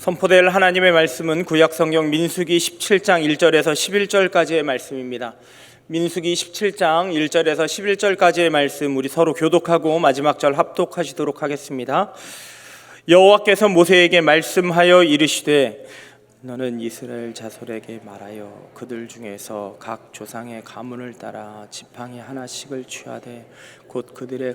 선포될 하나님의 말씀은 구약성경 민수기 17장 1절에서 11절까지의 말씀입니다. 민수기 17장 1절에서 11절까지의 말씀 우리 서로 교독하고 마지막 절 합독하시도록 하겠습니다. 여호와께서 모세에게 말씀하여 이르시되 너는 이스라엘 자손에게 말하여 그들 중에서 각 조상의 가문을 따라 지팡이 하나씩을 취하되 곧 그들의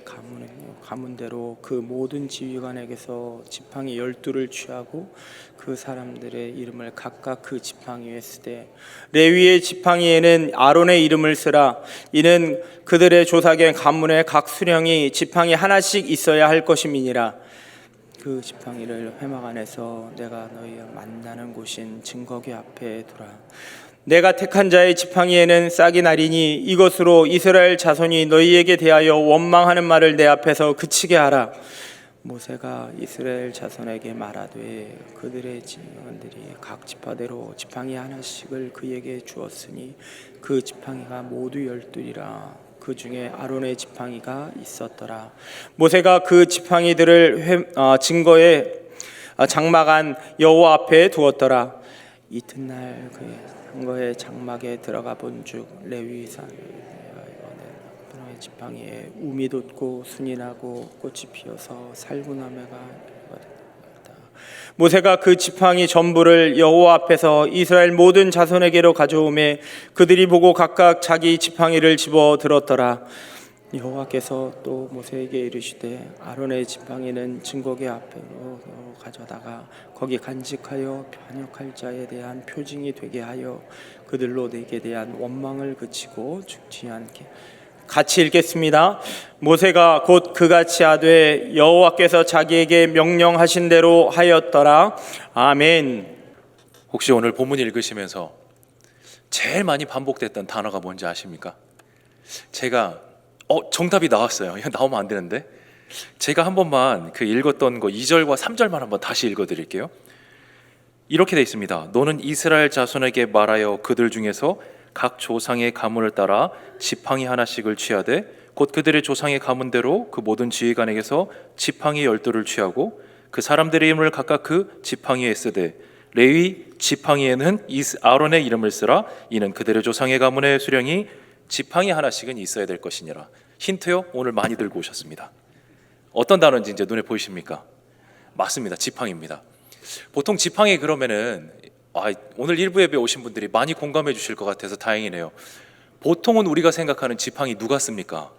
가문대로 그 모든 지휘관에게서 지팡이 12를 취하고 그 사람들의 이름을 각각 그 지팡이에 쓰되 레위의 지팡이에는 아론의 이름을 쓰라. 이는 그들의 조상의 가문에 각 수령이 지팡이 하나씩 있어야 할 것임이니라. 그 지팡이를 회막 안에서 내가 너희와 만나는 곳인 증거궤 앞에 두라. 내가 택한 자의 지팡이에는 싹이 나리니 이것으로 이스라엘 자손이 너희에게 대하여 원망하는 말을 내 앞에서 그치게 하라. 모세가 이스라엘 자손에게 말하되 그들의 지휘관들이 각 지파대로 지팡이 하나씩을 그에게 주었으니 그 지팡이가 모두 12이라. 그 중에 아론의 지팡이가 있었더라. 모세가 그 지팡이들을 증거의 장막 안 여호와 앞에 두었더라. 이튿날 그의 증거의 장막에 들어가 본즉 레위산 아론의 지팡이에 움이 돋고 순이 나고 꽃이 피어서 살구나무가 모세가 그 지팡이 전부를 여호와 앞에서 이스라엘 모든 자손에게로 가져오매 그들이 보고 각각 자기 지팡이를 집어 들었더라. 여호와께서 또 모세에게 이르시되 아론의 지팡이는 증거궤 앞으로 가져다가 거기 간직하여 반역할 자에 대한 표징이 되게 하여 그들로 내게 대한 원망을 그치고 죽지 않게. 같이 읽겠습니다. 모세가 곧 그같이 하되 여호와께서 자기에게 명령하신 대로 하였더라. 아멘. 혹시 오늘 본문 읽으시면서 제일 많이 반복됐던 단어가 뭔지 아십니까? 제가 정답이 나왔어요. 이거 나오면 안 되는데 제가 한 번만 그 읽었던 거 2절과 3절만 한번 다시 읽어드릴게요. 이렇게 돼 있습니다. 너는 이스라엘 자손에게 말하여 그들 중에서 각 조상의 가문을 따라 지팡이 하나씩을 취하되 곧 그들의 조상의 가문대로 그 모든 지휘관에게서 지팡이 12를 취하고 그 사람들의 이름을 각각 그 지팡이에 쓰되 레위 지팡이에는 아론의 이름을 쓰라. 이는 그들의 조상의 가문의 수령이 지팡이 하나씩은 있어야 될 것이니라. 힌트요? 오늘 많이 들고 오셨습니다. 어떤 단어인지 이제 눈에 보이십니까? 맞습니다. 지팡이입니다. 보통 지팡이 그러면은 오늘 일부 예배 오신 분들이 많이 공감해 주실 것 같아서 다행이네요. 보통은 우리가 생각하는 지팡이 누가 씁니까?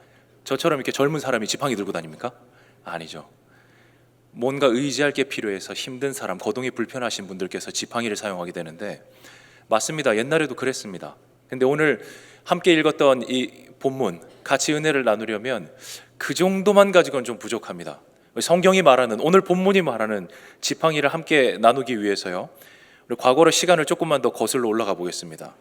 저처럼 이렇게 젊은 사람이 지팡이 들고 다닙니까? 아니죠. 뭔가 의지할 게 필요해서 힘든 사람, 거동이 불편하신 분들께서 지팡이를 사용하게 되는데 맞습니다. 옛날에도 그랬습니다. 근데 오늘 함께 읽었던 이 본문 같이 은혜를 나누려면 그 정도만 가지고는 좀 부족합니다. 성경이 말하는 오늘 본문이 말하는 지팡이를 함께 나누기 위해서요. 과거로 시간을 조금만 더 거슬러 올라가 보겠습니다.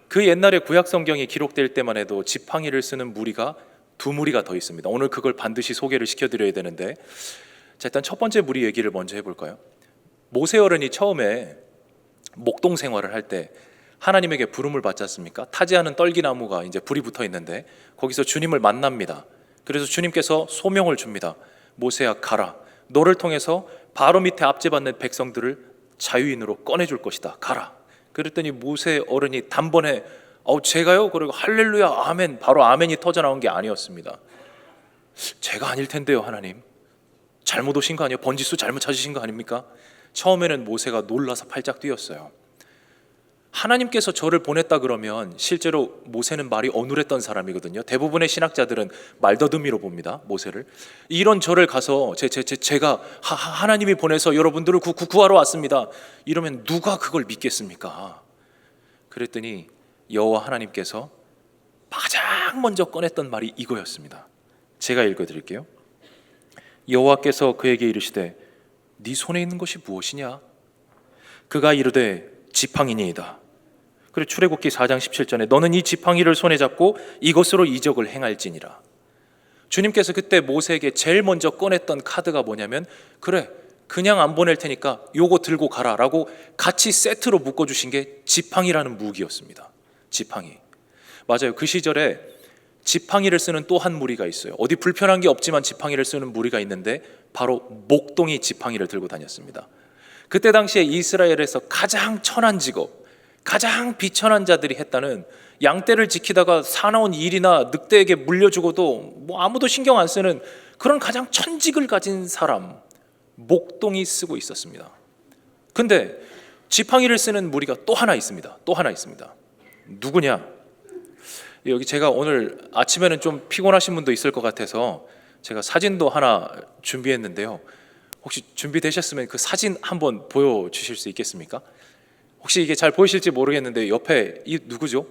그 옛날에 구약 성경이 기록될 때만 해도 지팡이를 쓰는 무리가 두 무리가 더 있습니다. 오늘 그걸 반드시 소개를 시켜드려야 되는데 자, 일단 첫 번째 무리 얘기를 먼저 해볼까요? 모세 어른이 처음에 목동 생활을 할 때 하나님에게 부름을 받지 않습니까? 타지하는 떨기나무가 이제 불이 붙어 있는데 거기서 주님을 만납니다. 그래서 주님께서 소명을 줍니다. 모세야 가라. 너를 통해서 바로 밑에 압제받는 백성들을 자유인으로 꺼내줄 것이다. 가라. 그랬더니 모세 어른이 단번에 제가요? 그리고 할렐루야 아멘 바로 아멘이 터져나온 게 아니었습니다. 제가 아닐 텐데요 하나님. 잘못 오신 거 아니에요? 번지수 잘못 찾으신 거 아닙니까? 처음에는 모세가 놀라서 팔짝 뛰었어요. 하나님께서 저를 보냈다 그러면 실제로 모세는 말이 어눌했던 사람이거든요. 대부분의 신학자들은 말더듬이로 봅니다. 모세를. 이런 저를 가서 제가 하나님이 보내서 여러분들을 구하러 왔습니다. 이러면 누가 그걸 믿겠습니까? 그랬더니 여호와 하나님께서 가장 먼저 꺼냈던 말이 이거였습니다. 제가 읽어드릴게요. 여호와께서 그에게 이르시되 네 손에 있는 것이 무엇이냐? 그가 이르되 지팡이니이다. 그리고 출애굽기 4장 17절에 너는 이 지팡이를 손에 잡고 이것으로 이적을 행할지니라. 주님께서 그때 모세에게 제일 먼저 꺼냈던 카드가 뭐냐면 그래 그냥 안 보낼 테니까 요거 들고 가라 라고 같이 세트로 묶어주신 게 지팡이라는 무기였습니다. 지팡이. 맞아요. 그 시절에 지팡이를 쓰는 또 한 무리가 있어요. 어디 불편한 게 없지만 지팡이를 쓰는 무리가 있는데 바로 목동이 지팡이를 들고 다녔습니다. 그때 당시에 이스라엘에서 가장 천한 직업, 가장 비천한 자들이 했다는 양떼를 지키다가 사나운 일이나 늑대에게 물려주고도 뭐 아무도 신경 안 쓰는 그런 가장 천직을 가진 사람, 목동이 쓰고 있었습니다. 근데 지팡이를 쓰는 무리가 또 하나 있습니다. 또 하나 있습니다. 누구냐? 여기 제가 오늘 아침에는 좀 피곤하신 분도 있을 것 같아서 제가 사진도 하나 준비했는데요. 혹시 준비되셨으면 그 사진 한번 보여주실 수 있겠습니까? 혹시 이게 잘 보이실지 모르겠는데 옆에 이 누구죠?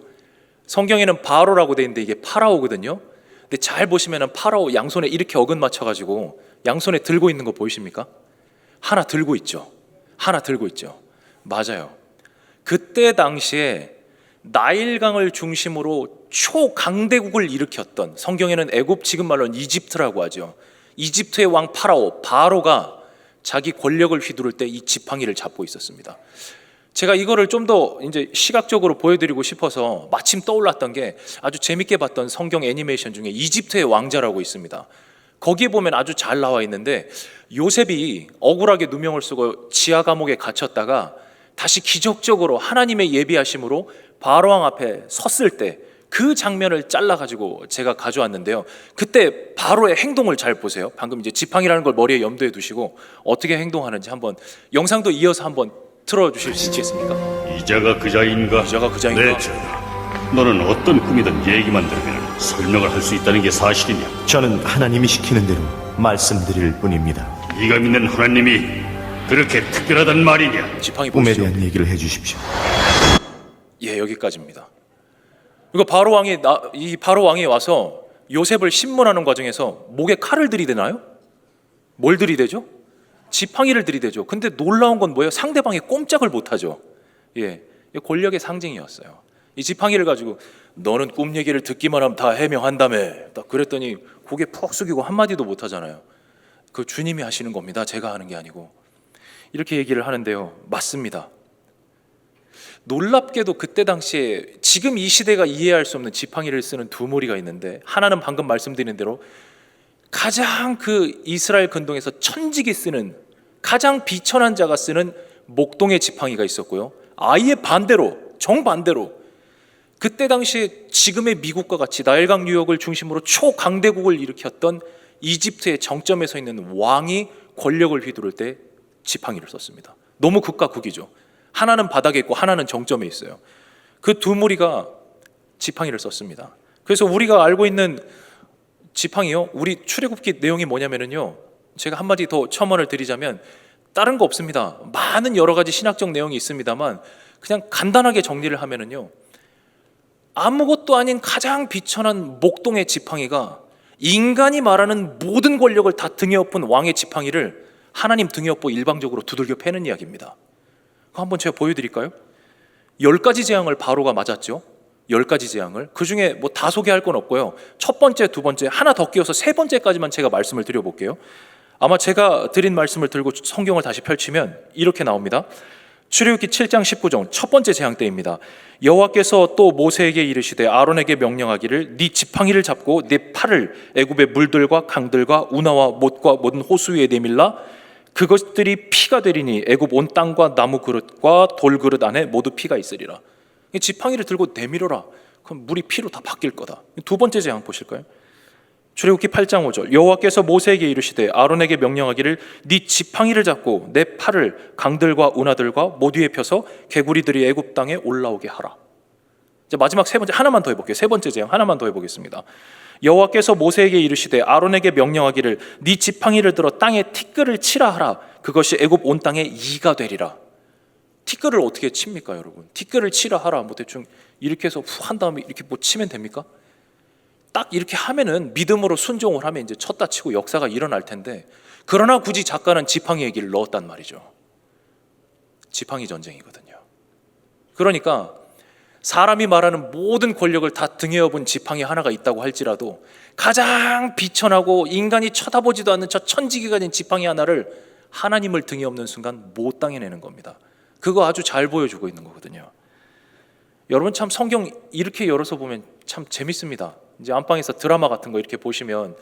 성경에는 바로라고 돼 있는데 이게 파라오거든요. 근데 잘 보시면은 파라오 양손에 이렇게 어긋 맞춰가지고 양손에 들고 있는 거 보이십니까? 하나 들고 있죠. 하나 들고 있죠. 맞아요. 그때 당시에 나일강을 중심으로 초강대국을 일으켰던, 성경에는 애굽, 지금 말로는 이집트라고 하죠. 이집트의 왕 파라오, 바로가 자기 권력을 휘두를 때 이 지팡이를 잡고 있었습니다. 제가 이거를 좀 더 이제 시각적으로 보여드리고 싶어서 마침 떠올랐던 게 아주 재밌게 봤던 성경 애니메이션 중에 이집트의 왕자라고 있습니다. 거기에 보면 아주 잘 나와 있는데 요셉이 억울하게 누명을 쓰고 지하 감옥에 갇혔다가 다시 기적적으로 하나님의 예비하심으로 바로 왕 앞에 섰을 때 그 장면을 잘라가지고 제가 가져왔는데요. 그때 바로의 행동을 잘 보세요. 방금 이제 지팡이라는 걸 머리에 염두에 두시고 어떻게 행동하는지 한번 영상도 이어서 한번 틀어주실 수 있겠습니까? 이자가 그자인가? 이자가 그자인가? 네, 전하. 너는 어떤 꿈이든 얘기만 들으면 설명을 할 수 있다는 게 사실이냐? 저는 하나님이 시키는 대로 말씀드릴 뿐입니다. 네가 믿는 하나님이 그렇게 특별하단 말이냐? 지팡이 꿈에 보시죠. 대한 얘기를 해주십시오. 예, 여기까지입니다. 이거 이 바로 왕이 와서 요셉을 신문하는 과정에서 목에 칼을 들이대나요? 뭘 들이대죠? 지팡이를 들이대죠. 근데 놀라운 건 뭐예요? 상대방이 꼼짝을 못하죠. 예, 권력의 상징이었어요. 이 지팡이를 가지고 너는 꿈 얘기를 듣기만 하면 다 해명한다며. 딱 그랬더니 고개 푹 숙이고 한마디도 못하잖아요. 그 주님이 하시는 겁니다. 제가 하는 게 아니고. 이렇게 얘기를 하는데요. 맞습니다. 놀랍게도 그때 당시에 지금 이 시대가 이해할 수 없는 지팡이를 쓰는 두 무리가 있는데, 하나는 방금 말씀드린 대로 가장 그 이스라엘 근동에서 천직이 쓰는, 가장 비천한 자가 쓰는 목동의 지팡이가 있었고요. 아예 반대로, 정반대로 그때 당시에 지금의 미국과 같이 나일강 유역을 중심으로 초강대국을 일으켰던 이집트의 정점에 서 있는 왕이 권력을 휘두를 때 지팡이를 썼습니다. 너무 극과 극이죠. 하나는 바닥에 있고 하나는 정점에 있어요. 그 두 무리가 지팡이를 썼습니다. 그래서 우리가 알고 있는 지팡이요, 우리 출애굽기 내용이 뭐냐면요, 제가 한마디 더 첨언을 드리자면 다른 거 없습니다. 많은 여러 가지 신학적 내용이 있습니다만 그냥 간단하게 정리를 하면요, 아무것도 아닌 가장 비천한 목동의 지팡이가 인간이 말하는 모든 권력을 다 등에 업은 왕의 지팡이를 하나님 등에 업고 일방적으로 두들겨 패는 이야기입니다. 한번 제가 보여드릴까요? 10가지 재앙을 바로가 맞았죠. 10가지 재앙을. 그 중에 뭐 다 소개할 건 없고요. 첫 번째, 두 번째, 하나 더 끼워서 세 번째까지만 제가 말씀을 드려볼게요. 아마 제가 드린 말씀을 들고 성경을 다시 펼치면 이렇게 나옵니다. 출애굽기 7장 19절 첫 번째 재앙 때입니다. 여호와께서 또 모세에게 이르시되 아론에게 명령하기를 네 지팡이를 잡고 네 팔을 애굽의 물들과 강들과 운하와 못과 모든 호수 위에 내밀라. 그것들이 피가 되리니 애굽 온 땅과 나무 그릇과 돌 그릇 안에 모두 피가 있으리라. 지팡이를 들고 내밀어라. 그럼 물이 피로 다 바뀔 거다. 두 번째 재앙 보실까요? 출애굽기 8장 5절 여호와께서 모세에게 이르시되 아론에게 명령하기를 네 지팡이를 잡고 내 팔을 강들과 운하들과 모두에 펴서 개구리들이 애굽 땅에 올라오게 하라. 이제 마지막 세 번째, 하나만 더 해볼게요. 세 번째 재앙 하나만 더 해보겠습니다. 여호와께서 모세에게 이르시되 아론에게 명령하기를 네 지팡이를 들어 땅에 티끌을 치라 하라. 그것이 애굽 온 땅에 이가 되리라. 티끌을 어떻게 칩니까, 여러분? 티끌을 치라 하라. 뭐 대충 이렇게 해서 후 한 다음에 이렇게 뭐 치면 됩니까? 딱 이렇게 하면은 믿음으로 순종을 하면 이제 쳤다 치고 역사가 일어날 텐데, 그러나 굳이 작가는 지팡이 얘기를 넣었단 말이죠. 지팡이 전쟁이거든요. 그러니까 사람이 말하는 모든 권력을 다 등에 업은 지팡이 하나가 있다고 할지라도 가장 비천하고 인간이 쳐다보지도 않는 저 천지기 가진 지팡이 하나를 하나님을 등에 업는 순간 못 당해내는 겁니다. 그거 아주 잘 보여주고 있는 거거든요. 여러분 참 성경 이렇게 열어서 보면 참 재밌습니다. 이제 안방에서 드라마 같은 거 이렇게 보시면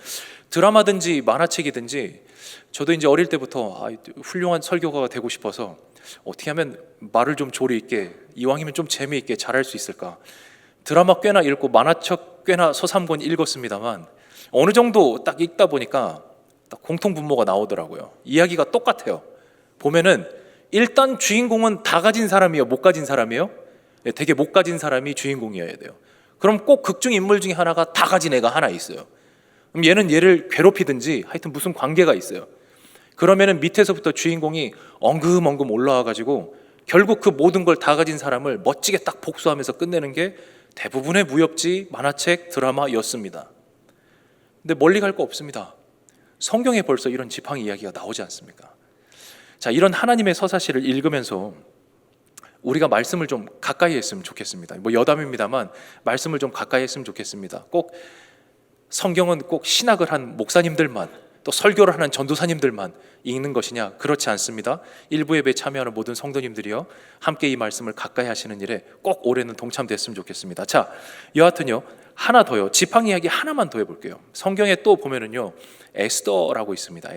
드라마든지 만화책이든지 저도 이제 어릴 때부터 훌륭한 설교가가 되고 싶어서 어떻게 하면 말을 좀 조리 있게 이왕이면 좀 재미있게 잘할 수 있을까. 드라마 꽤나 읽고 만화책 꽤나 서삼권 읽었습니다만 어느 정도 딱 읽다 보니까 딱 공통 분모가 나오더라고요. 이야기가 똑같아요. 보면은 일단 주인공은 다 가진 사람이에요, 못 가진 사람이에요? 되게 못 가진 사람이 주인공이어야 돼요. 그럼 꼭 극중 인물 중에 하나가 다 가진 애가 하나 있어요. 그럼 얘는 얘를 괴롭히든지 하여튼 무슨 관계가 있어요. 그러면은 밑에서부터 주인공이 엉금엉금 올라와 가지고 결국 그 모든 걸 다 가진 사람을 멋지게 딱 복수하면서 끝내는 게 대부분의 무협지, 만화책, 드라마였습니다. 근데 멀리 갈 거 없습니다. 성경에 벌써 이런 지팡이 이야기가 나오지 않습니까? 자, 이런 하나님의 서사시를 읽으면서 우리가 말씀을 좀 가까이 했으면 좋겠습니다. 뭐 여담입니다만 말씀을 좀 가까이 했으면 좋겠습니다. 꼭 성경은 꼭 신학을 한 목사님들만 또 설교를 하는 전도사님들만 읽는 것이냐? 그렇지 않습니다. 일부 예배에 참여하는 모든 성도님들이요 함께 이 말씀을 가까이 하시는 일에 꼭 올해는 동참됐으면 좋겠습니다. 자, 여하튼요 하나 더요, 지팡이 이야기 하나만 더 해볼게요. 성경에 또 보면은요 에스더라고 있습니다.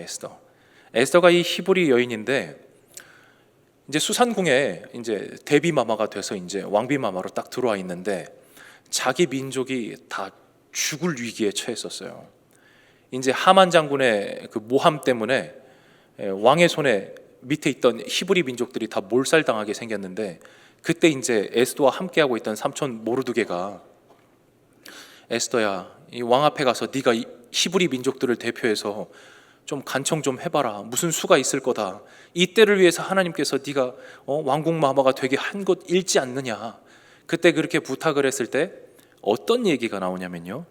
에스더가 이 히브리 여인인데 이제 수산궁에 이제 대비 마마가 돼서 이제 왕비 마마로 딱 들어와 있는데 자기 민족이 다 죽을 위기에 처했었어요. 이제 하만 장군의 그 모함 때문에 왕의 손에 밑에 있던 히브리 민족들이 다 몰살당하게 생겼는데 그때 이제 에스더와 함께하고 있던 삼촌 모르드게가 에스더야, 이 왕 앞에 가서 네가 이 히브리 민족들을 대표해서 좀 간청 좀 해봐라. 무슨 수가 있을 거다. 이 때를 위해서 하나님께서 네가 왕국 마마가 되게 한 것 읽지 않느냐. 그때 그렇게 부탁을 했을 때 어떤 얘기가 나오냐면요,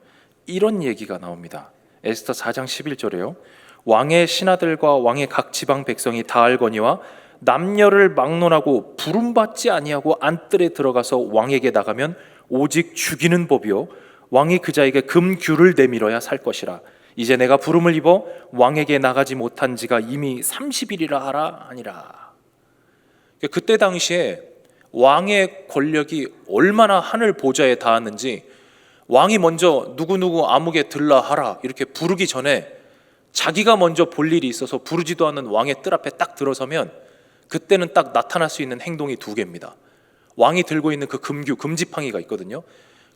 이런 얘기가 나옵니다. 에스더 4장 11절에요. 왕의 신하들과 왕의 각 지방 백성이 다 알거니와 남녀를 막론하고 부름받지 아니하고 안뜰에 들어가서 왕에게 나가면 오직 죽이는 법이요 왕이 그 자에게 금규를 내밀어야 살 것이라. 이제 내가 부름을 입어 왕에게 나가지 못한 지가 이미 30일이라 하라 아니라. 그때 당시에 왕의 권력이 얼마나 하늘 보좌에 닿았는지 왕이 먼저 누구누구 아무개 들라 하라 이렇게 부르기 전에 자기가 먼저 볼 일이 있어서 부르지도 않는 왕의 뜰 앞에 딱 들어서면 그때는 딱 나타날 수 있는 행동이 두 개입니다. 왕이 들고 있는 그 금지팡이가 있거든요.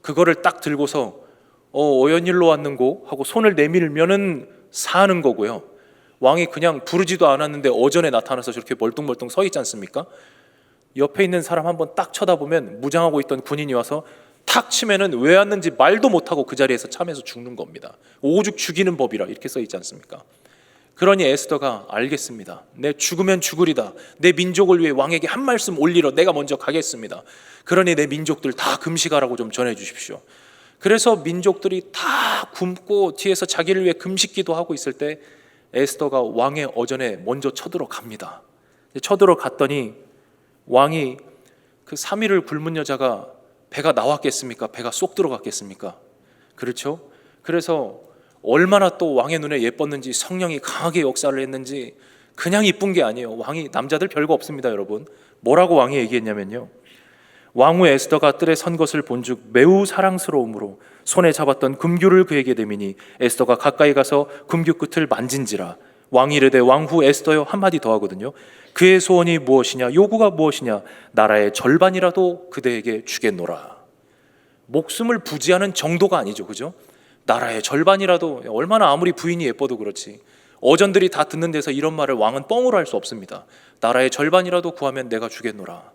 그거를 딱 들고서 어연일로 왔는고 하고 손을 내밀면은 사는 거고요. 왕이 그냥 부르지도 않았는데 어전에 나타나서 저렇게 멀뚱멀뚱 서 있지 않습니까? 옆에 있는 사람 한번 딱 쳐다보면 무장하고 있던 군인이 와서 탁 치면은 왜 왔는지 말도 못하고 그 자리에서 참에서 죽는 겁니다. 오죽 죽이는 법이라 이렇게 써 있지 않습니까? 그러니 에스더가 알겠습니다. 내 죽으면 죽으리다. 내 민족을 위해 왕에게 한 말씀 올리러 내가 먼저 가겠습니다. 그러니 내 민족들 다 금식하라고 좀 전해 주십시오. 그래서 민족들이 다 굶고 뒤에서 자기를 위해 금식기도 하고 있을 때 에스더가 왕의 어전에 먼저 쳐들어갑니다. 쳐들어갔더니 왕이 그 3일을 굶은 여자가 배가 나왔겠습니까? 배가 쏙 들어갔겠습니까? 그렇죠? 그래서 얼마나 또 왕의 눈에 예뻤는지 성령이 강하게 역사를 했는지 그냥 이쁜 게 아니에요. 왕이 남자들 별거 없습니다, 여러분. 뭐라고 왕이 얘기했냐면요, 왕후 에스더가 뜰에 선 것을 본즉 매우 사랑스러움으로 손에 잡았던 금규를 그에게 대미니 에스더가 가까이 가서 금규 끝을 만진지라. 왕이 이르되 왕후 에스더여 한마디 더 하거든요. 그의 소원이 무엇이냐, 요구가 무엇이냐, 나라의 절반이라도 그대에게 주겠노라. 목숨을 부지하는 정도가 아니죠, 그죠? 나라의 절반이라도, 얼마나 아무리 부인이 예뻐도 그렇지 어전들이 다 듣는 데서 이런 말을 왕은 뻥으로 할 수 없습니다. 나라의 절반이라도 구하면 내가 주겠노라.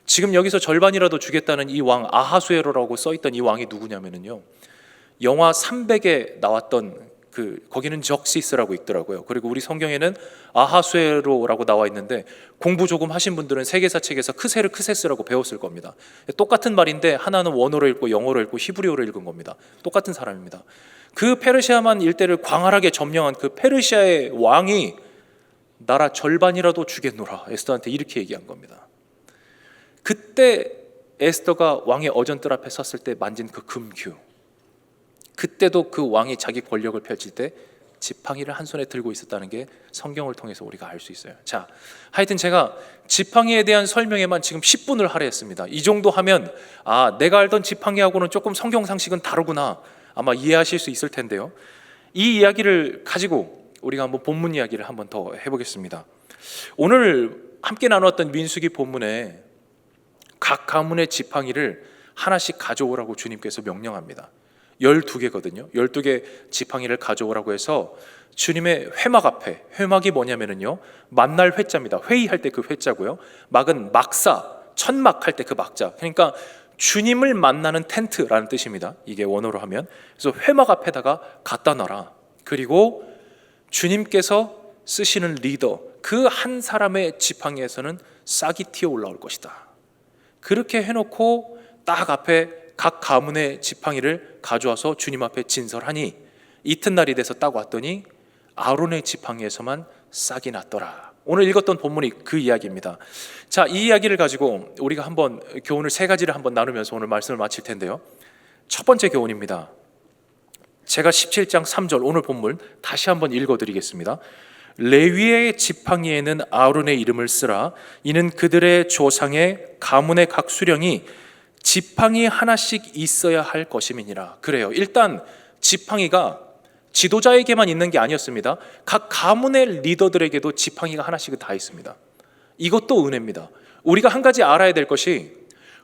지금 여기서 절반이라도 주겠다는 이 왕 아하수에로라고 써있던 이 왕이 누구냐면요, 영화 300에 나왔던 거기는 적시스라고 있더라고요. 그리고 우리 성경에는 아하수에로라고 나와 있는데 공부 조금 하신 분들은 세계사 책에서 크세르크세스라고 배웠을 겁니다. 똑같은 말인데 하나는 원어로 읽고 영어로 읽고 히브리어로 읽은 겁니다. 똑같은 사람입니다. 그 페르시아만 일대를 광활하게 점령한 그 페르시아의 왕이 나라 절반이라도 주겠노라 에스더한테 이렇게 얘기한 겁니다. 그때 에스더가 왕의 어전뜰 앞에 섰을 때 만진 그 금규, 그때도 그 왕이 자기 권력을 펼칠 때 지팡이를 한 손에 들고 있었다는 게 성경을 통해서 우리가 알 수 있어요. 자, 하여튼 제가 지팡이에 대한 설명에만 지금 10분을 할애했습니다. 이 정도 하면 내가 알던 지팡이하고는 조금 성경 상식은 다르구나 아마 이해하실 수 있을 텐데요. 이 이야기를 가지고 우리가 한번 본문 이야기를 한번 더 해보겠습니다. 오늘 함께 나누었던 민수기 본문에 각 가문의 지팡이를 하나씩 가져오라고 주님께서 명령합니다. 12개거든요. 12개 지팡이를 가져오라고 해서 주님의 회막 앞에, 회막이 뭐냐면요, 만날 회자입니다. 회의할 때 그 회자고요. 막은 막사, 천막 할 때 그 막자. 그러니까 주님을 만나는 텐트라는 뜻입니다. 이게 원어로 하면. 그래서 회막 앞에다가 갖다 놔라. 그리고 주님께서 쓰시는 리더, 그 한 사람의 지팡이에서는 싹이 튀어 올라올 것이다. 그렇게 해놓고 딱 앞에 각 가문의 지팡이를 가져와서 주님 앞에 진설하니 이튿날이 돼서 딱 왔더니 아론의 지팡이에서만 싹이 났더라. 오늘 읽었던 본문이 그 이야기입니다. 자, 이 이야기를 가지고 우리가 한번 교훈을 세 가지를 한번 나누면서 오늘 말씀을 마칠 텐데요. 첫 번째 교훈입니다. 제가 17장 3절 오늘 본문 다시 한번 읽어드리겠습니다. 레위의 지팡이에는 아론의 이름을 쓰라. 이는 그들의 조상의 가문의 각 수령이 지팡이 하나씩 있어야 할 것임이니라. 그래요. 일단 지팡이가 지도자에게만 있는 게 아니었습니다. 각 가문의 리더들에게도 지팡이가 하나씩은 다 있습니다. 이것도 은혜입니다. 우리가 한 가지 알아야 될 것이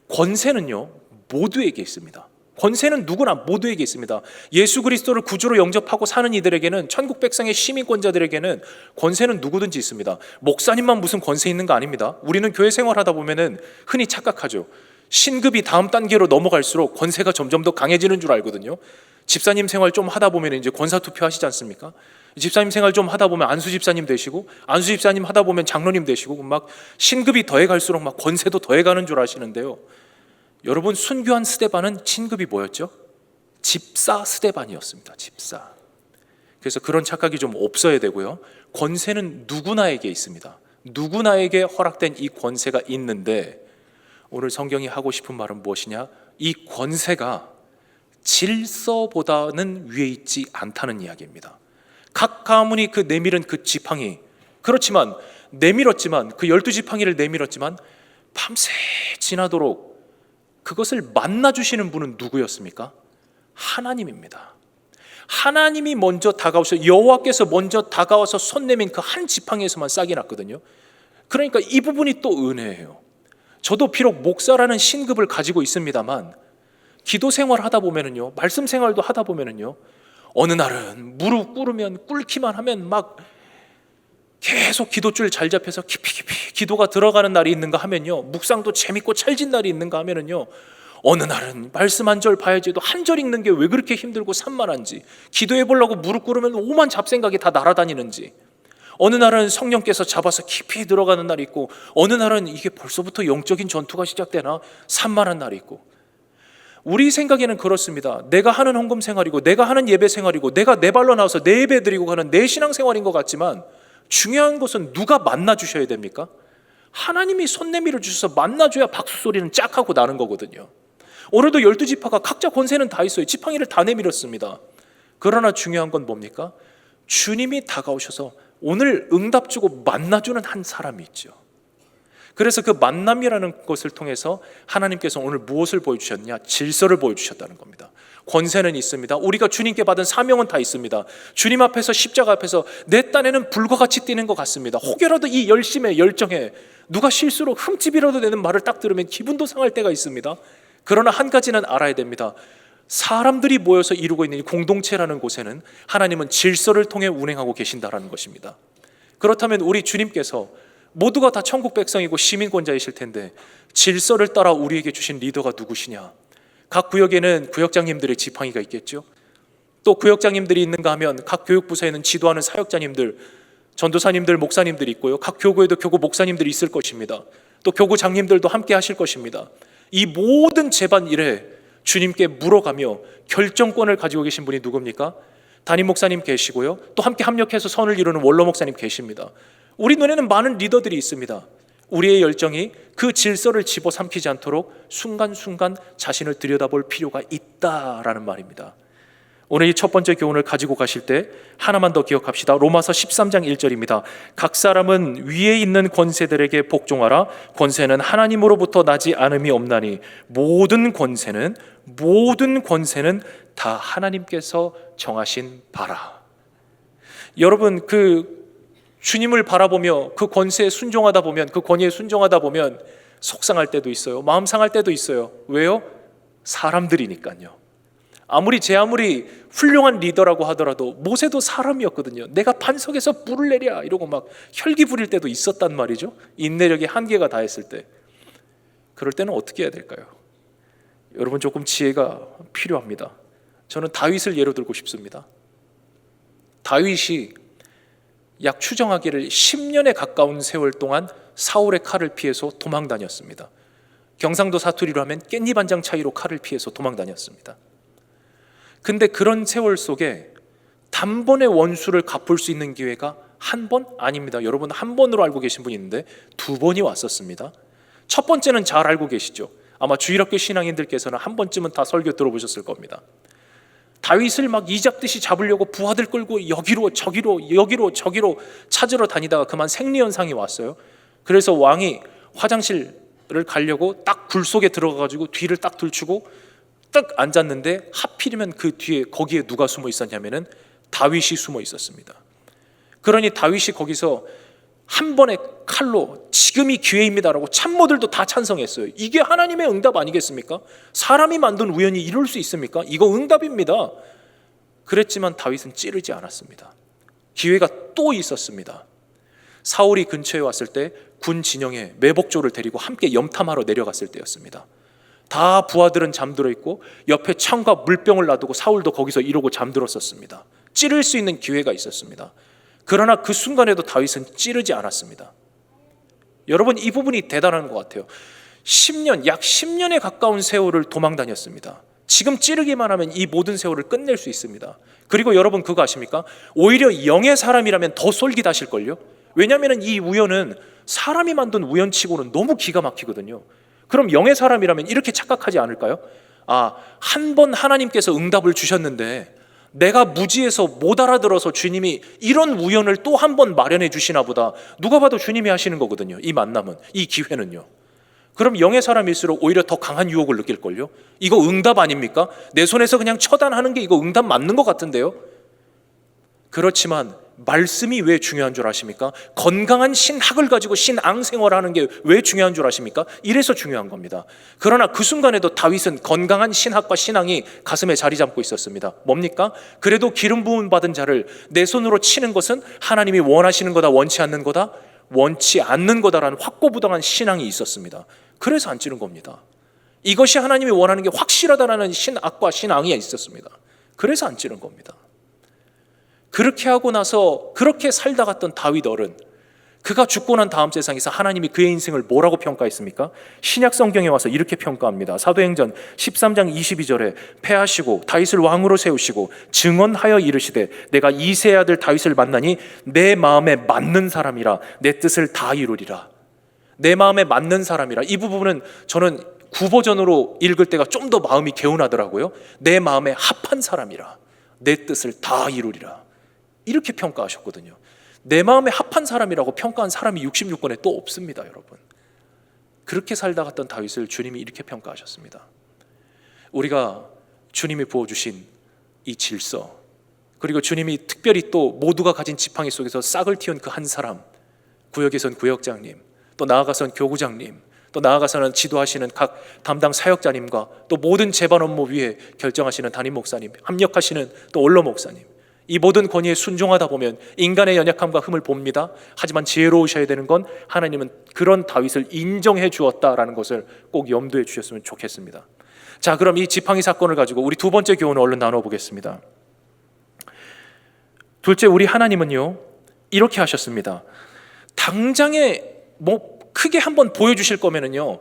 권세는요, 모두에게 있습니다. 권세는 누구나 모두에게 있습니다. 예수 그리스도를 구주로 영접하고 사는 이들에게는, 천국 백성의 시민권자들에게는 권세는 누구든지 있습니다. 목사님만 무슨 권세 있는 거 아닙니다. 우리는 교회 생활하다 보면은 흔히 착각하죠. 신급이 다음 단계로 넘어갈수록 권세가 점점 더 강해지는 줄 알거든요. 집사님 생활 좀 하다 보면 이제 권사 투표 하시지 않습니까? 집사님 생활 좀 하다 보면 안수 집사님 되시고, 안수 집사님 하다 보면 장로님 되시고, 막 신급이 더해갈수록 막 권세도 더해가는 줄 아시는데요. 여러분, 순교한 스데반은 신급이 뭐였죠? 집사 스데반이었습니다. 집사. 그래서 그런 착각이 좀 없어야 되고요. 권세는 누구나에게 있습니다. 누구나에게 허락된 이 권세가 있는데, 오늘 성경이 하고 싶은 말은 무엇이냐? 이 권세가 질서보다는 위에 있지 않다는 이야기입니다. 각 가문이 그 내밀은 그 지팡이, 그렇지만 내밀었지만, 그 12지팡이를 내밀었지만 밤새 지나도록 그것을 만나주시는 분은 누구였습니까? 하나님입니다. 하나님이 먼저 다가오셔서, 여호와께서 먼저 다가와서 손 내민 그 한 지팡이에서만 싹이 났거든요. 그러니까 이 부분이 또 은혜예요. 저도 비록 목사라는 신급을 가지고 있습니다만, 기도 생활 하다 보면은요, 말씀 생활도 하다 보면은요, 어느 날은 무릎 꿇으면, 꿇기만 하면 막 계속 기도줄 잘 잡혀서 깊이 기도가 들어가는 날이 있는가 하면요, 묵상도 재밌고 찰진 날이 있는가 하면은요, 어느 날은 말씀 한 절 봐야지 해도 한 절 읽는 게 왜 그렇게 힘들고 산만한지, 기도해 보려고 무릎 꿇으면 오만 잡생각이 다 날아다니는지, 어느 날은 성령께서 잡아서 깊이 들어가는 날이 있고, 어느 날은 이게 벌써부터 영적인 전투가 시작되나 산만한 날이 있고, 우리 생각에는 그렇습니다. 내가 하는 헌금 생활이고, 내가 하는 예배 생활이고, 내가 내 발로 나와서 내 예배 드리고 가는 내 신앙 생활인 것 같지만, 중요한 것은 누가 만나 주셔야 됩니까? 하나님이 손 내밀어 주셔서 만나줘야 박수 소리는 짝 하고 나는 거거든요. 오늘도 12지파가 각자 권세는 다 있어요. 지팡이를 다 내밀었습니다. 그러나 중요한 건 뭡니까? 주님이 다가오셔서 오늘 응답 주고 만나주는 한 사람이 있죠. 그래서 그 만남이라는 것을 통해서 하나님께서 오늘 무엇을 보여주셨냐? 질서를 보여주셨다는 겁니다. 권세는 있습니다. 우리가 주님께 받은 사명은 다 있습니다. 주님 앞에서, 십자가 앞에서 내 딴에는 불과 같이 뛰는 것 같습니다. 혹여라도 이 열심에, 열정에 누가 실수로 흠집이라도 내는 말을 딱 들으면 기분도 상할 때가 있습니다. 그러나 한 가지는 알아야 됩니다. 사람들이 모여서 이루고 있는 이 공동체라는 곳에는 하나님은 질서를 통해 운행하고 계신다라는 것입니다. 그렇다면 우리 주님께서 모두가 다 천국 백성이고 시민권자이실 텐데, 질서를 따라 우리에게 주신 리더가 누구시냐? 각 구역에는 구역장님들의 지팡이가 있겠죠. 또 구역장님들이 있는가 하면 각 교육부서에는 지도하는 사역자님들, 전도사님들, 목사님들이 있고요. 각 교구에도 교구 목사님들이 있을 것입니다. 또 교구장님들도 함께 하실 것입니다. 이 모든 제반 일에 주님께 물어가며 결정권을 가지고 계신 분이 누굽니까? 담임 목사님 계시고요. 또 함께 합력해서 선을 이루는 원로 목사님 계십니다. 우리 눈에는 많은 리더들이 있습니다. 우리의 열정이 그 질서를 집어삼키지 않도록 순간순간 자신을 들여다볼 필요가 있다라는 말입니다. 오늘 이 첫 번째 교훈을 가지고 가실 때 하나만 더 기억합시다. 로마서 13장 1절입니다. 각 사람은 위에 있는 권세들에게 복종하라. 권세는 하나님으로부터 나지 않음이 없나니 모든 권세는 다 하나님께서 정하신 바라. 여러분, 그 주님을 바라보며 그 권세에 순종하다 보면, 그 권위에 순종하다 보면 속상할 때도 있어요. 마음 상할 때도 있어요. 왜요? 사람들이니까요. 아무리 훌륭한 리더라고 하더라도 모세도 사람이었거든요. 내가 반석에서 불을 내랴 이러고 막 혈기 부릴 때도 있었단 말이죠. 인내력이 한계가 다했을 때. 그럴 때는 어떻게 해야 될까요? 여러분, 조금 지혜가 필요합니다. 저는 다윗을 예로 들고 싶습니다. 다윗이 약 추정하기를 10년에 가까운 세월 동안 사울의 칼을 피해서 도망 다녔습니다. 경상도 사투리로 하면 깻잎 한 장 차이로 칼을 피해서 도망 다녔습니다. 근데 그런 세월 속에 단번에 원수를 갚을 수 있는 기회가 한 번? 아닙니다. 여러분, 한 번으로 알고 계신 분이 있는데 두 번이 왔었습니다. 첫 번째는 잘 알고 계시죠. 아마 주일학교 신앙인들께서는 한 번쯤은 다 설교 들어보셨을 겁니다. 다윗을 막 이잡듯이 잡으려고 부하들 끌고 여기로 저기로 찾으러 다니다가 그만 생리현상이 왔어요. 그래서 왕이 화장실을 가려고 딱 굴 속에 들어가가지고 뒤를 딱 들추고 딱 앉았는데 하필이면 그 뒤에 거기에 누가 숨어 있었냐면은 다윗이 숨어 있었습니다. 그러니 다윗이 거기서 한 번의 칼로 지금이 기회입니다라고 참모들도 다 찬성했어요. 이게 하나님의 응답 아니겠습니까? 사람이 만든 우연이 이룰 수 있습니까? 이거 응답입니다. 그랬지만 다윗은 찌르지 않았습니다. 기회가 또 있었습니다. 사울이 근처에 왔을 때 군 진영에 매복조를 데리고 함께 염탐하러 내려갔을 때였습니다. 다 부하들은 잠들어 있고 옆에 창과 물병을 놔두고 사울도 거기서 이러고 잠들었었습니다. 찌를 수 있는 기회가 있었습니다. 그러나 그 순간에도 다윗은 찌르지 않았습니다. 여러분, 이 부분이 대단한 것 같아요. 약 10년에 가까운 세월을 도망 다녔습니다. 지금 찌르기만 하면 이 모든 세월을 끝낼 수 있습니다. 그리고 여러분, 그거 아십니까? 오히려 영의 사람이라면 더 솔깃하실걸요? 왜냐하면 이 우연은 사람이 만든 우연치고는 너무 기가 막히거든요. 그럼 영의 사람이라면 이렇게 착각하지 않을까요? 한 번 하나님께서 응답을 주셨는데 내가 무지해서 못 알아들어서 주님이 이런 우연을 또 한 번 마련해 주시나 보다. 누가 봐도 주님이 하시는 거거든요. 이 만남은, 이 기회는요. 그럼 영의 사람일수록 오히려 더 강한 유혹을 느낄걸요. 이거 응답 아닙니까? 내 손에서 그냥 처단하는 게 이거 응답 맞는 것 같은데요. 그렇지만 말씀이 왜 중요한 줄 아십니까? 건강한 신학을 가지고 신앙생활하는 게 왜 중요한 줄 아십니까? 이래서 중요한 겁니다. 그러나 그 순간에도 다윗은 건강한 신학과 신앙이 가슴에 자리 잡고 있었습니다. 뭡니까? 그래도 기름 부음 받은 자를 내 손으로 치는 것은 하나님이 원하시는 거다, 원치 않는 거다, 원치 않는 거다라는 확고부동한 신앙이 있었습니다. 그래서 안 찌른 겁니다. 이것이 하나님이 원하는 게 확실하다라는 신학과 신앙이 있었습니다. 그래서 안 찌른 겁니다. 그렇게 하고 나서 그렇게 살다 갔던 다윗 어른, 그가 죽고 난 다음 세상에서 하나님이 그의 인생을 뭐라고 평가했습니까? 신약 성경에 와서 이렇게 평가합니다. 사도행전 13장 22절에 패하시고 다윗을 왕으로 세우시고 증언하여 이르시되 내가 이새의 아들 다윗을 만나니 내 마음에 맞는 사람이라 내 뜻을 다 이루리라. 내 마음에 맞는 사람이라. 이 부분은 저는 구버전으로 읽을 때가 좀 더 마음이 개운하더라고요. 내 마음에 합한 사람이라 내 뜻을 다 이루리라. 이렇게 평가하셨거든요. 내 마음에 합한 사람이라고 평가한 사람이 66권에 또 없습니다, 여러분. 그렇게 살다 갔던 다윗을 주님이 이렇게 평가하셨습니다. 우리가 주님이 부어주신 이 질서, 그리고 주님이 특별히 또 모두가 가진 지팡이 속에서 싹을 틔운 그 한 사람, 구역에선 구역장님, 또 나아가선 교구장님, 또 나아가서는 지도하시는 각 담당 사역자님과 또 모든 제반 업무 위에 결정하시는 담임 목사님, 합력하시는 또 원로 목사님, 이 모든 권위에 순종하다 보면 인간의 연약함과 흠을 봅니다. 하지만 지혜로우셔야 되는 건 하나님은 그런 다윗을 인정해 주었다라는 것을 꼭 염두에 주셨으면 좋겠습니다. 자, 그럼 이 지팡이 사건을 가지고 우리 두 번째 교훈을 얼른 나눠보겠습니다. 둘째, 우리 하나님은요 이렇게 하셨습니다. 당장에 크게 한번 보여주실 거면은요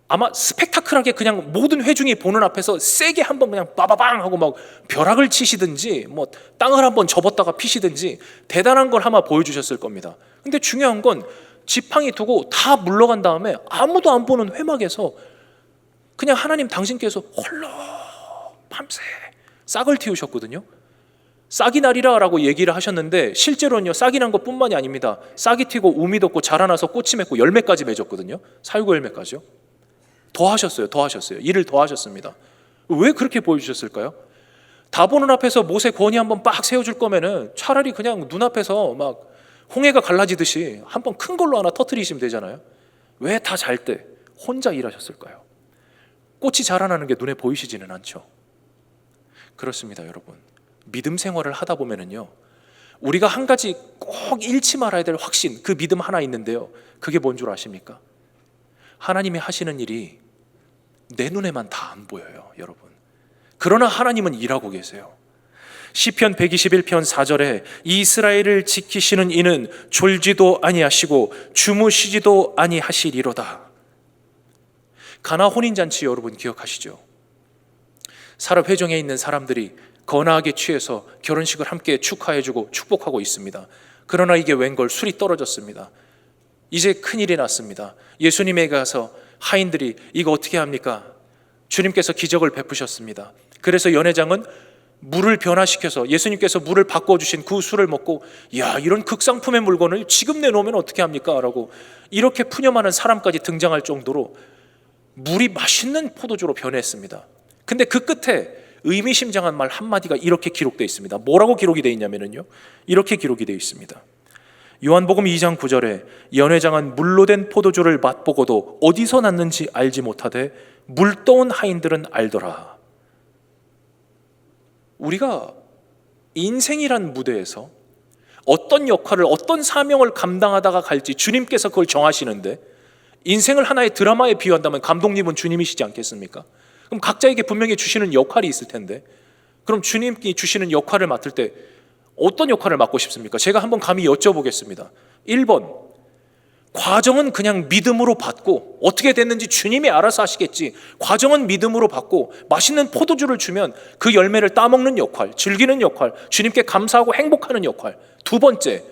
아마 스펙타클하게 그냥 모든 회중이 보는 앞에서 세게 한번 그냥 빠바방 하고 막 벼락을 치시든지 땅을 한번 접었다가 피시든지 대단한 걸 아마 보여주셨을 겁니다. 근데 중요한 건 지팡이 두고 다 물러간 다음에 아무도 안 보는 회막에서 그냥 하나님 당신께서 홀로 밤새 싹을 틔우셨거든요. 싹이 나리라라고 얘기를 하셨는데 실제로는요, 싹이 난 것뿐만이 아닙니다. 싹이 튀고 우미 돋고 자라나서 꽃이 맺고 열매까지 맺었거든요. 살구 열매까지요. 더 하셨어요. 일을 더 하셨습니다. 왜 그렇게 보여주셨을까요? 다 보는 앞에서 모세 권위 한번 빡 세워줄 거면은 차라리 그냥 눈앞에서 막 홍해가 갈라지듯이 한번 큰 걸로 하나 터뜨리시면 되잖아요. 왜 다 잘 때 혼자 일하셨을까요? 꽃이 자라나는 게 눈에 보이시지는 않죠. 그렇습니다, 여러분. 믿음 생활을 하다 보면은요, 우리가 한 가지 꼭 잃지 말아야 될 확신, 그 믿음 하나 있는데요. 그게 뭔 줄 아십니까? 하나님이 하시는 일이 내 눈에만 다 안 보여요, 여러분. 그러나 하나님은 일하고 계세요. 시편 121편 4절에 이스라엘을 지키시는 이는 졸지도 아니하시고 주무시지도 아니하시리로다. 가나 혼인잔치 여러분 기억하시죠? 사라 회중에 있는 사람들이 거나하게 취해서 결혼식을 함께 축하해주고 축복하고 있습니다. 그러나 이게 웬걸 술이 떨어졌습니다. 이제 큰일이 났습니다. 예수님에게 가서 하인들이 이거 어떻게 합니까? 주님께서 기적을 베푸셨습니다. 그래서 연회장은 물을 변화시켜서 예수님께서 물을 바꿔주신 그 술을 먹고, 야, 이런 극상품의 물건을 지금 내놓으면 어떻게 합니까? 라고 이렇게 푸념하는 사람까지 등장할 정도로 물이 맛있는 포도주로 변했습니다. 근데 그 끝에 의미심장한 말 한마디가 이렇게 기록되어 있습니다. 뭐라고 기록이 되어 있냐면요, 이렇게 기록이 되어 있습니다. 요한복음 2장 9절에 연회장은 물로 된 포도주를 맛보고도 어디서 났는지 알지 못하되 물 떠온 하인들은 알더라. 우리가 인생이란 무대에서 어떤 역할을, 어떤 사명을 감당하다가 갈지 주님께서 그걸 정하시는데, 인생을 하나의 드라마에 비유한다면 감독님은 주님이시지 않겠습니까? 그럼 각자에게 분명히 주시는 역할이 있을 텐데, 그럼 주님이 주시는 역할을 맡을 때 어떤 역할을 맡고 싶습니까? 제가 한번 감히 여쭤보겠습니다. 1번, 과정은 그냥 믿음으로 받고 어떻게 됐는지 주님이 알아서 하시겠지. 과정은 믿음으로 받고 맛있는 포도주를 주면 그 열매를 따먹는 역할, 즐기는 역할, 주님께 감사하고 행복하는 역할. 2번째,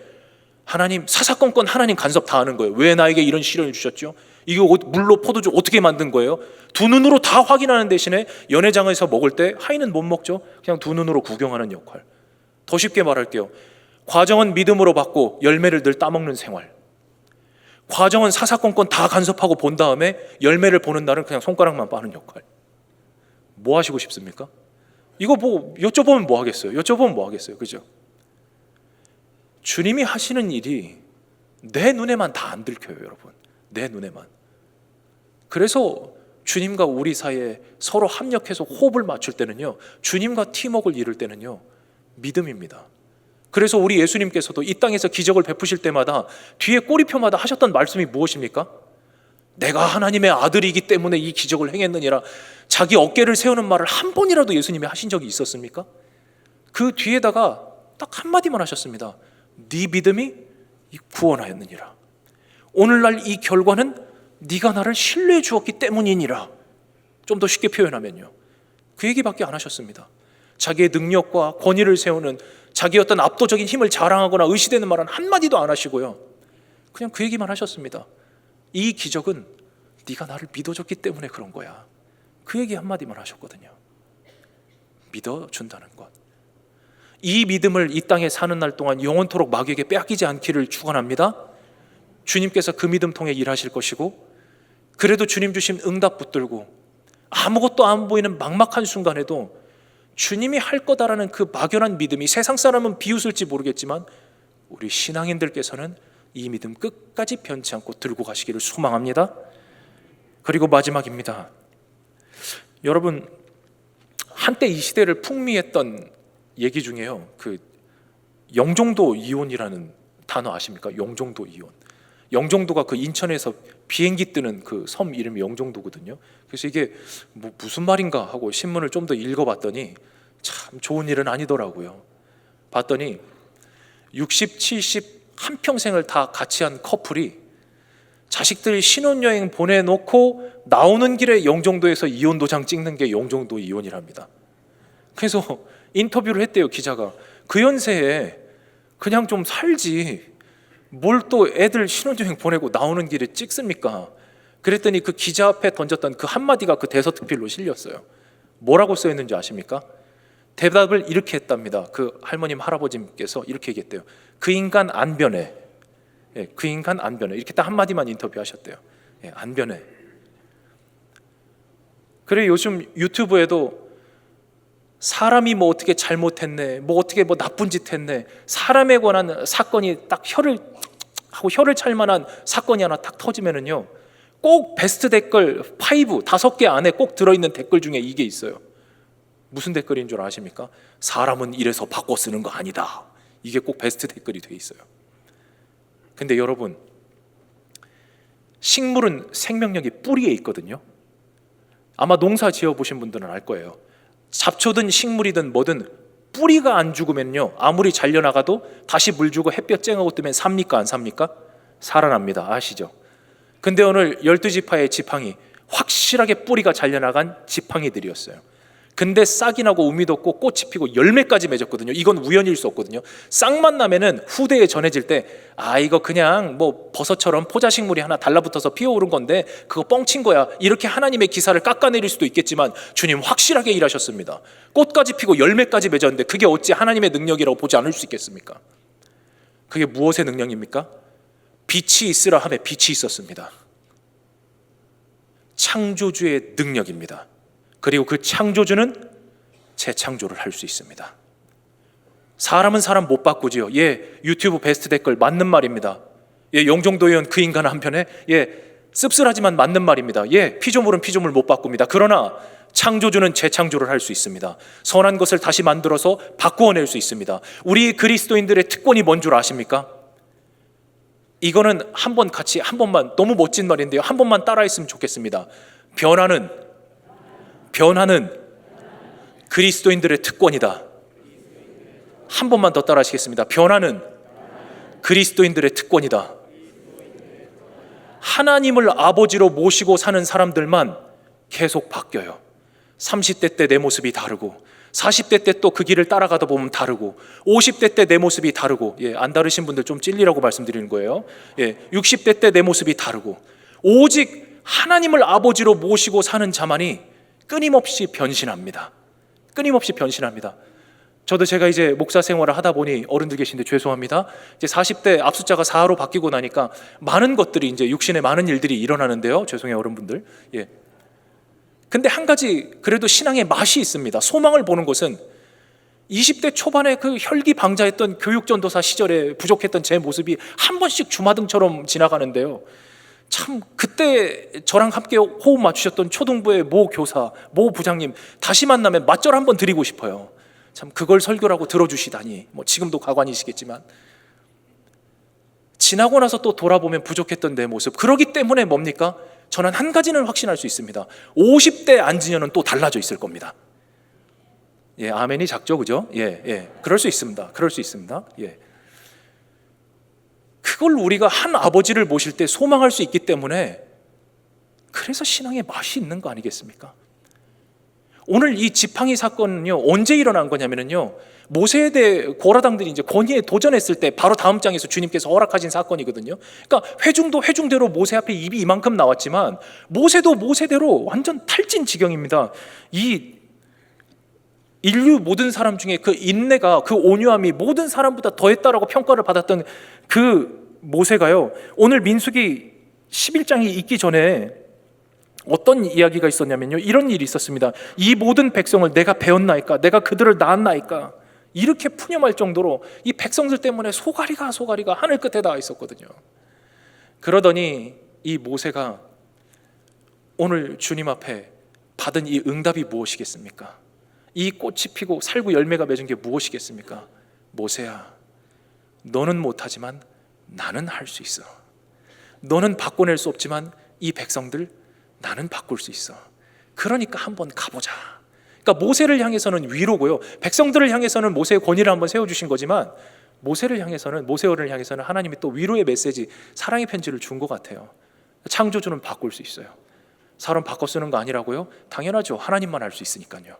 하나님 사사건건 하나님 간섭 다 하는 거예요. 왜 나에게 이런 시련을 주셨죠? 이거 물로 포도주 어떻게 만든 거예요? 두 눈으로 다 확인하는 대신에 연회장에서 먹을 때 하인은 못 먹죠. 그냥 두 눈으로 구경하는 역할. 더 쉽게 말할게요. 과정은 믿음으로 받고 열매를 늘 따먹는 생활. 과정은 사사건건 다 간섭하고 본 다음에 열매를 보는 날은 그냥 손가락만 빠는 역할. 뭐 하시고 싶습니까? 이거 뭐 여쭤보면 뭐 하겠어요? 그죠? 주님이 하시는 일이 내 눈에만 다 안 들켜요, 여러분. 내 눈에만. 그래서 주님과 우리 사이에 서로 합력해서 호흡을 맞출 때는요, 주님과 팀워크를 이룰 때는요, 믿음입니다. 그래서 우리 예수님께서도 이 땅에서 기적을 베푸실 때마다 뒤에 꼬리표마다 하셨던 말씀이 무엇입니까? 내가 하나님의 아들이기 때문에 이 기적을 행했느니라. 자기 어깨를 세우는 말을 한 번이라도 예수님이 하신 적이 있었습니까? 그 뒤에다가 딱 한마디만 하셨습니다. 네 믿음이 구원하였느니라. 오늘날 이 결과는 네가 나를 신뢰해 주었기 때문이니라. 좀 더 쉽게 표현하면요, 그 얘기밖에 안 하셨습니다. 자기의 능력과 권위를 세우는, 자기의 어떤 압도적인 힘을 자랑하거나 의시되는 말은 한마디도 안 하시고요, 그냥 그 얘기만 하셨습니다. 이 기적은 네가 나를 믿어줬기 때문에 그런 거야. 그 얘기 한마디만 하셨거든요. 믿어준다는 것. 이 믿음을 이 땅에 사는 날 동안 영원토록 마귀에게 빼앗기지 않기를 축원합니다. 주님께서 그 믿음 통해 일하실 것이고, 그래도 주님 주신 응답 붙들고 아무것도 안 보이는 막막한 순간에도 주님이 할 거다라는 그 막연한 믿음이, 세상 사람은 비웃을지 모르겠지만 우리 신앙인들께서는 이 믿음 끝까지 변치 않고 들고 가시기를 소망합니다. 그리고 마지막입니다. 여러분, 한때 이 시대를 풍미했던 얘기 중에요, 그 영종도 이혼이라는 단어 아십니까? 영종도 이혼. 영종도가 그 인천에서 비행기 뜨는 그 섬 이름이 영종도거든요. 그래서 이게 뭐 무슨 말인가 하고 신문을 좀 더 읽어봤더니 참 좋은 일은 아니더라고요. 봤더니 60, 70 한평생을 다 같이 한 커플이 자식들 신혼여행 보내놓고 나오는 길에 영종도에서 이혼 도장 찍는 게 영종도 이혼이랍니다. 그래서 인터뷰를 했대요, 기자가. 그 연세에 그냥 좀 살지 뭘 또 애들 신혼여행 보내고 나오는 길에 찍습니까? 그랬더니 그 기자 앞에 던졌던 그 한마디가 그 대서특필로 실렸어요. 뭐라고 써있는지 아십니까? 대답을 이렇게 했답니다. 그 할머님 할아버님께서 이렇게 얘기했대요. 그 인간 안 변해. 예, 그 인간 안 변해. 이렇게 딱 한마디만 인터뷰하셨대요. 예, 안 변해. 그래 요즘 유튜브에도 사람이 뭐 어떻게 잘못했네, 뭐 어떻게 뭐 나쁜 짓 했네, 사람에 관한 사건이 딱 혀를 찰 만한 사건이 하나 딱 터지면은요, 꼭 베스트 댓글 5, 5개 안에 꼭 들어있는 댓글 중에 이게 있어요. 무슨 댓글인 줄 아십니까? 사람은 이래서 바꿔 쓰는 거 아니다. 이게 꼭 베스트 댓글이 돼 있어요. 근데 여러분, 식물은 생명력이 뿌리에 있거든요. 아마 농사 지어 보신 분들은 알 거예요. 잡초든 식물이든 뭐든 뿌리가 안 죽으면요, 아무리 잘려나가도 다시 물 주고 햇볕 쨍하고 뜨면 삽니까 안 삽니까? 살아납니다. 아시죠? 근데 오늘 12지파의 지팡이, 확실하게 뿌리가 잘려나간 지팡이들이었어요. 근데 싹이 나고 우미도 없고 꽃이 피고 열매까지 맺었거든요. 이건 우연일 수 없거든요. 싹만 나면은 후대에 전해질 때, 아 이거 그냥 뭐 버섯처럼 포자식물이 하나 달라붙어서 피어오른 건데 그거 뻥친 거야, 이렇게 하나님의 기사를 깎아내릴 수도 있겠지만, 주님 확실하게 일하셨습니다. 꽃까지 피고 열매까지 맺었는데 그게 어찌 하나님의 능력이라고 보지 않을 수 있겠습니까? 그게 무엇의 능력입니까? 빛이 있으라 하매 빛이 있었습니다. 창조주의 능력입니다. 그리고 그 창조주는 재창조를 할 수 있습니다. 사람은 사람 못 바꾸지요. 예, 유튜브 베스트 댓글 맞는 말입니다. 예, 영종도 의원 그 인간 한편에, 예, 씁쓸하지만 맞는 말입니다. 예, 피조물은 피조물 못 바꿉니다. 그러나 창조주는 재창조를 할 수 있습니다. 선한 것을 다시 만들어서 바꾸어낼 수 있습니다. 우리 그리스도인들의 특권이 뭔 줄 아십니까? 이거는 한 번만, 너무 멋진 말인데요, 한 번만 따라했으면 좋겠습니다. 변화는 그리스도인들의 특권이다. 한 번만 더 따라하시겠습니다. 변화는 그리스도인들의 특권이다. 하나님을 아버지로 모시고 사는 사람들만 계속 바뀌어요. 30대 때 내 모습이 다르고, 40대 때 또 그 길을 따라가다 보면 다르고, 50대 때 내 모습이 다르고, 예, 안 다르신 분들 좀 찔리라고 말씀드리는 거예요. 예, 60대 때 내 모습이 다르고, 오직 하나님을 아버지로 모시고 사는 자만이 끊임없이 변신합니다. 끊임없이 변신합니다. 저도 제가 이제 목사 생활을 하다 보니, 어른들 계신데 죄송합니다, 이제 40대 앞숫자가 4로 바뀌고 나니까 많은 것들이, 이제 육신에 많은 일들이 일어나는데요. 죄송해요 어른분들. 예. 근데 한 가지 그래도 신앙의 맛이 있습니다. 소망을 보는 것은 20대 초반에 그 혈기방자했던 교육전도사 시절에 부족했던 제 모습이 한 번씩 주마등처럼 지나가는데요, 참 그때 저랑 함께 호흡 맞추셨던 초등부의 모 교사, 모 부장님 다시 만나면 맞절 한번 드리고 싶어요. 참 그걸 설교라고 들어주시다니. 뭐 지금도 가관이시겠지만, 지나고 나서 또 돌아보면 부족했던 내 모습. 그러기 때문에 뭡니까? 저는 한 가지는 확신할 수 있습니다. 50대 앉으면은 또 달라져 있을 겁니다. 예, 아멘이 작죠, 그죠? 예, 그럴 수 있습니다. 그럴 수 있습니다. 예. 그걸 우리가 한 아버지를 모실 때 소망할 수 있기 때문에, 그래서 신앙의 맛이 있는 거 아니겠습니까? 오늘 이 지팡이 사건은요, 언제 일어난 거냐면요, 모세에 대해 고라당들이 이제 권위에 도전했을 때 바로 다음 장에서 주님께서 허락하신 사건이거든요. 그러니까 회중도 회중대로 모세 앞에 입이 이만큼 나왔지만, 모세도 모세대로 완전 탈진 지경입니다. 이 인류 모든 사람 중에 그 인내가, 그 온유함이 모든 사람보다 더했다라고 평가를 받았던 그 모세가요, 오늘 민수기 11장이 있기 전에 어떤 이야기가 있었냐면요, 이런 일이 있었습니다. 이 모든 백성을 내가 배웠나이까, 내가 그들을 낳았나이까, 이렇게 푸념할 정도로 이 백성들 때문에 소가리가 하늘 끝에 닿아 있었거든요. 그러더니 이 모세가 오늘 주님 앞에 받은 이 응답이 무엇이겠습니까? 이 꽃이 피고 살구 열매가 맺은 게 무엇이겠습니까? 모세야, 너는 못하지만 나는 할 수 있어. 너는 바꿔낼 수 없지만 이 백성들 나는 바꿀 수 있어. 그러니까 한번 가보자. 그러니까 모세를 향해서는 위로고요, 백성들을 향해서는 모세의 권위를 한번 세워주신 거지만, 모세를 향해서는, 모세어를 향해서는 하나님이 또 위로의 메시지, 사랑의 편지를 준 것 같아요. 창조주는 바꿀 수 있어요. 사람 바꿔 쓰는 거 아니라고요? 당연하죠. 하나님만 할 수 있으니까요.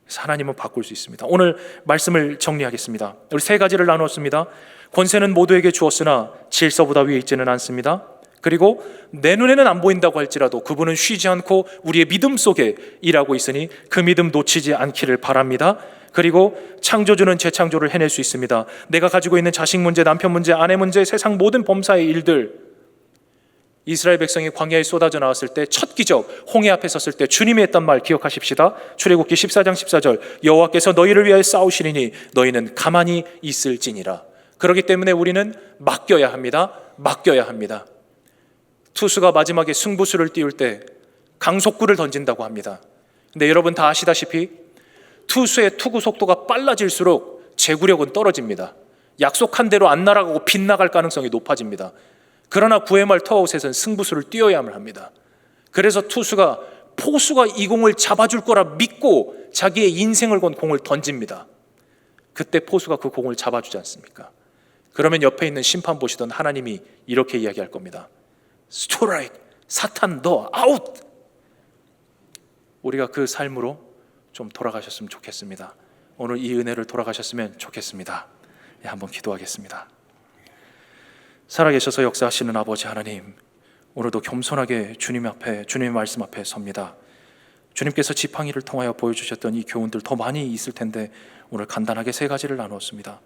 그래서 하나님은 바꿀 수 있습니다. 오늘 말씀을 정리하겠습니다. 우리 세 가지를 나누었습니다. 권세는 모두에게 주었으나 질서보다 위에 있지는 않습니다. 그리고 내 눈에는 안 보인다고 할지라도 그분은 쉬지 않고 우리의 믿음 속에 일하고 있으니 그 믿음 놓치지 않기를 바랍니다. 그리고 창조주는 재창조를 해낼 수 있습니다. 내가 가지고 있는 자식 문제, 남편 문제, 아내 문제, 세상 모든 범사의 일들, 이스라엘 백성이 광야에 쏟아져 나왔을 때 첫 기적, 홍해 앞에 섰을 때 주님이 했던 말 기억하십시다. 출애굽기 14장 14절, 여호와께서 너희를 위하여 싸우시리니 너희는 가만히 있을지니라. 그렇기 때문에 우리는 맡겨야 합니다. 맡겨야 합니다. 투수가 마지막에 승부수를 띄울 때 강속구를 던진다고 합니다. 근데 여러분 다 아시다시피 투수의 투구 속도가 빨라질수록 제구력은 떨어집니다. 약속한 대로 안 날아가고 빗나갈 가능성이 높아집니다. 그러나 9회 말 투아웃에서는 승부수를 띄어야만 합니다. 그래서 투수가 포수가 이 공을 잡아줄 거라 믿고 자기의 인생을 건 공을 던집니다. 그때 포수가 그 공을 잡아주지 않습니까? 그러면 옆에 있는 심판 보시던 하나님이 이렇게 이야기할 겁니다. 스트라이크, 사탄 너 아웃. 우리가 그 삶으로 좀 돌아가셨으면 좋겠습니다. 오늘 이 은혜를 돌아가셨으면 좋겠습니다. 네, 한번 기도하겠습니다. 살아계셔서 역사하시는 아버지 하나님, 오늘도 겸손하게 주님 앞에, 주님의 말씀 앞에 섭니다. 주님께서 지팡이를 통하여 보여주셨던 이 교훈들 더 많이 있을 텐데 오늘 간단하게 3가지를 나누었습니다.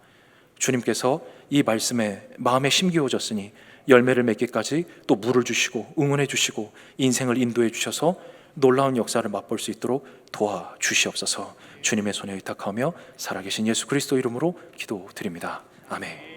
주님께서 이 말씀에 마음에 심기워졌으니 열매를 맺기까지 또 물을 주시고 응원해 주시고 인생을 인도해 주셔서 놀라운 역사를 맛볼 수 있도록 도와주시옵소서. 주님의 손에 의탁하며 살아계신 예수 그리스도 이름으로 기도드립니다. 아멘.